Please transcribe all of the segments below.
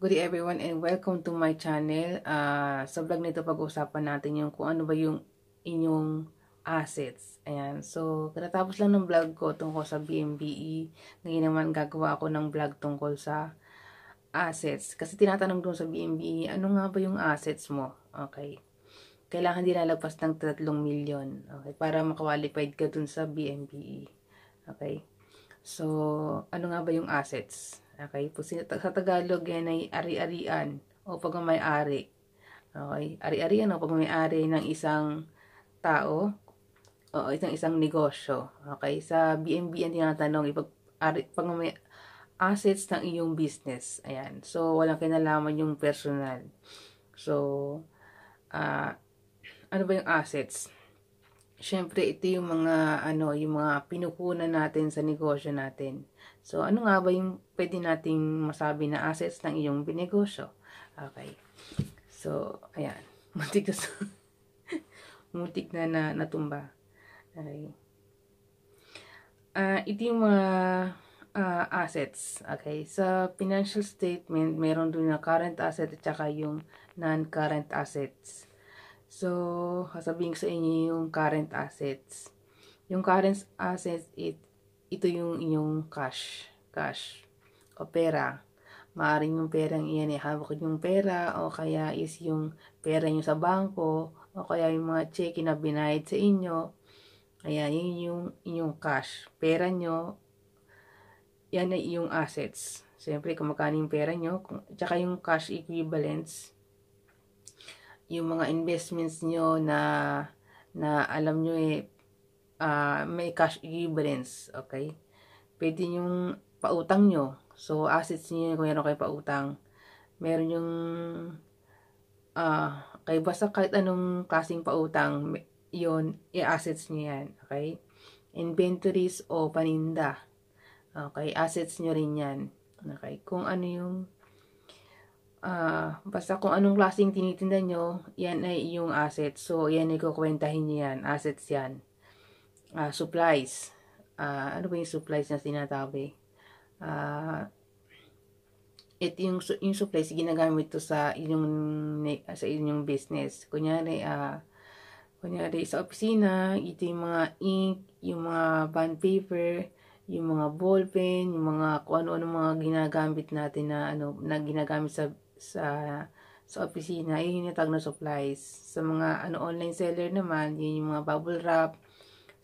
Good day everyone and welcome to my channel. Sa vlog nito pag-uusapan natin yung kung ano ba yung inyong assets. Ayan. So, katatapos lang ng vlog ko tungkol sa BMBE. Ngayon naman gagawa ako ng vlog tungkol sa assets. Kasi tinatanong doon sa BMBE, ano nga ba yung assets mo? Okay. Kailangan di lalagpas ng 3 milyon. Okay. Para makakwalified ka dun sa BMBE. Okay. So, ano nga ba yung assets? Okay, po sa Tagalog yan ay ari-arian o pagmamay-ari. Okay, ari-arian o pagmamay-ari ng isang tao o isang negosyo. Okay, sa BNB yan tinatanong pagmamay assets ng iyong business. Ayan. So, walang kinalaman yung personal. So, ano ba yung assets? Siyempre, ito yung mga pinuhunan natin sa negosyo natin. So, ano nga ba yung pwede nating masabi na assets ng iyong binegosyo? Okay. So, ayan. Muntik na natumba. Okay. Ito yung mga assets. Okay. Sa financial statement, meron doon na current asset at saka yung non-current assets. So, sasabihin ko sa inyo yung current assets. Yung current assets, ito yung inyong cash o pera. Maaaring yung perang iyan ay hawak yung pera o kaya is yung pera nyo sa bangko o kaya yung mga cheque na binayad sa inyo. Ayan, yun yung inyong cash. Pera nyo, yan ay yung assets. Siyempre, kung magkano yung pera nyo, tsaka yung cash equivalents, yung mga investments nyo na alam nyo may cash equivalents, okay? Pwede yung pautang nyo. So, assets nyo kung meron kayo pautang. Meron yung kaya basta kahit anong klaseng pautang, yun, i-assets nyo yan, okay? Inventories o paninda. Okay, assets nyo rin yan. Okay, kung ano yung basta kung anong klaseng tinitinda nyo, yan ay yung assets. So, yan ay kukwentahin nyo yan. Assets yan. Supplies. Ano ba yung supplies na sinasabi? Ito yung supplies ginagamit to sa inyong business. Kunyari sa opisina, ito yung mga ink, yung mga bond paper, yung mga ballpen, yung mga kung ano-ano mga ginagamit natin na ginagamit sa opisina, yun yung tawag na supplies. Sa mga online seller naman, yun yung mga bubble wrap.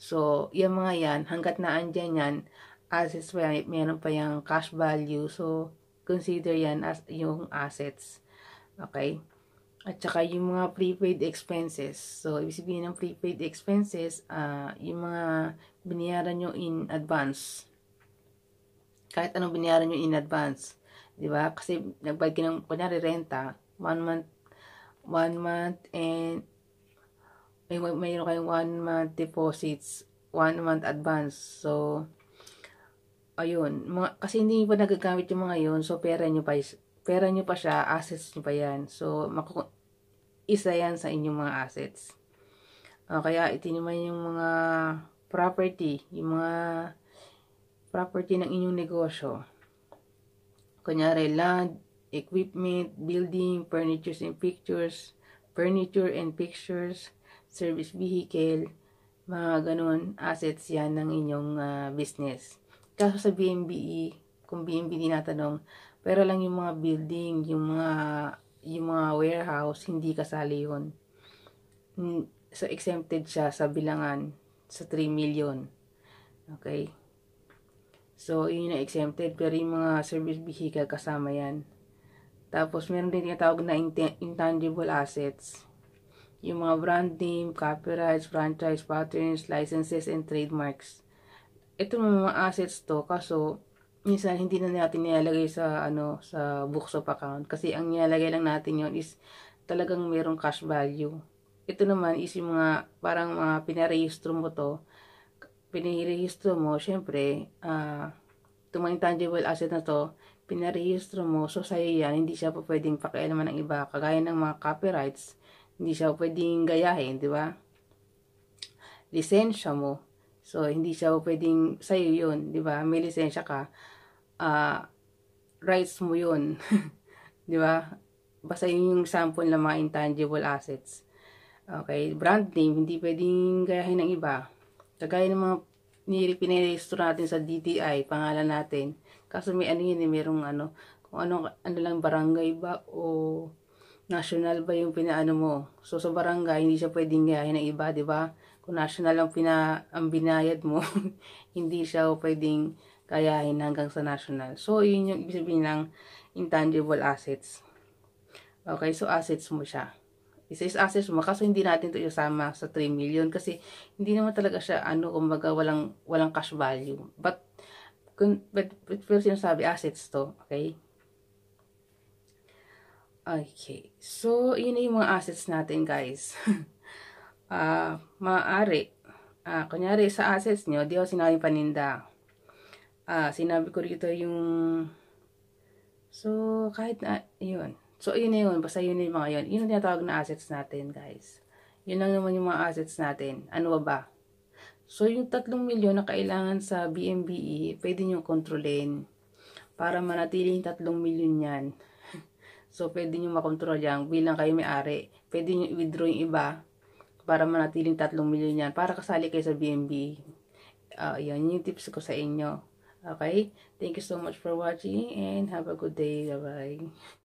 So, yung mga yan, hanggat na andyan yan, assets pa yan, meron pa yung cash value. So, consider yan as yung assets. Okay? At saka yung mga prepaid expenses. So, ibig sabihin ng prepaid expenses, yung mga binayaran nyo in advance. Kahit anong binayaran nyo in advance. Diba? Kasi nagbayad ka ng, kunyari, renta, 1 month, and mayroon kayong 1 month deposits, 1 month advance. So, ayun. Kasi hindi pa nagagamit yung mga yun, so pera nyo pa siya, assets nyo pa yan. So, isa yan sa inyong mga assets. Kaya ito naman yung mga property, yung mga property ng inyong negosyo. Kunyari, land, equipment, building, furniture and pictures, service vehicle, mga ganun, assets yan ng inyong business. Kaso sa BMBE, kung BMBE tinatanong, pero lang yung mga building, yung mga warehouse, hindi kasali yun. So, exempted siya sa bilangan sa 3 million. Okay? So, yun yung exempted, pero yung mga service vehicle kasama yan. Tapos, meron din tinatawag na intangible assets. Yung mga brand name, copyrights, franchise, patents, licenses, and trademarks. Ito mga assets to, kaso minsan hindi na natin nilalagay sa books of account. Kasi ang nilalagay lang natin yon is talagang merong cash value. Ito naman is yung mga parang mga pinarehistro mo to. Pinarehistro mo, syempre, itong mga intangible asset na to, pinarehistro mo, so sa'yo yan, hindi siya pa pwedeng pakialaman ng iba. Kagaya ng mga copyrights, hindi siya pwedeng gayahin, di ba? Lisensya mo, so hindi siya pwedeng sa'yo yun, di ba? May lisensya ka, rights mo yun. Di ba? Basta yun yung sample ng mga intangible assets. Okay, brand name, hindi pwedeng gayahin ng iba. Kagaya ng mga pinirehistro natin sa DTI, pangalan natin. Kaso may ano yun merong ano, kung ano lang barangay ba o national ba yung pinaano mo. So sa barangay, hindi siya pwedeng gayahin ng iba, di ba? Kung national ang binayad mo, hindi siya pwedeng gayahin hanggang sa national. So yun yung ibig sabihin ng intangible assets. Okay, so assets mo siya. Isa is assets mo, kaso hindi natin ito isama sa 3 million kasi hindi naman talaga siya kumbaga walang cash value. But pero sinasabi assets to, okay? Okay. So, yun na yung mga assets natin, guys. Maaari. Kunyari sa assets nyo, di ako sinabi paninda. Sinabi ko rito yung so, kahit na, yun. So, yun na yun. Basta yun na yung mga yun. Yun ang tinatawag na assets natin, guys. Yun lang naman yung mga assets natin. Ano ba? So, yung 3 milyon na kailangan sa BMBE, pwede nyo kontrolin para manatiling 3 milyon yan. So, pwede nyo makontrol yan bilang kayo may-ari. Pwede nyo i-withdraw yung iba para manatiling 3 milyon yan. Para kasali kayo sa BMBE. Yan yung tips ko sa inyo. Okay? Thank you so much for watching and have a good day. Bye-bye.